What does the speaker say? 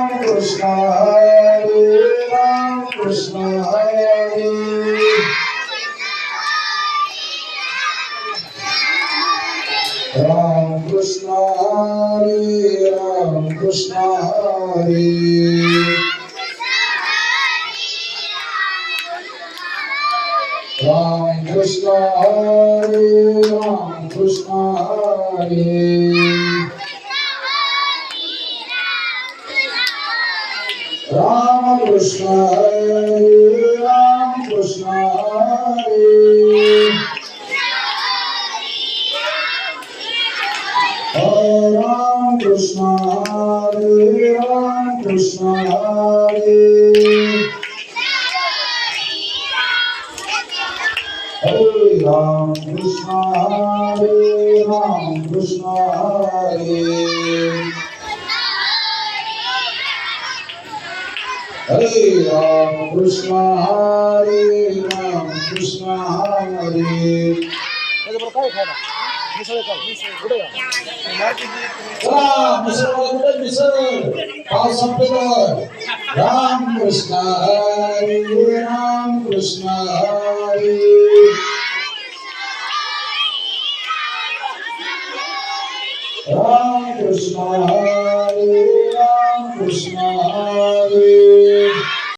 Krishna Hare Ram Krishna Hare Ram Krishna Hare Ram Krishna Hare Ram Krishna Hare Ram Krishna Hare Ram Krishna Hare Ram Krishna Hare Ram Krishna Hare Ram Krishna Hare Hare Ram Krishna Hare Ram Krishna Hare Hare Ram Krishna Hare Ram Krishna Hare Ram Krishna Hare Ram Krishna Hare Ram Krishna Hare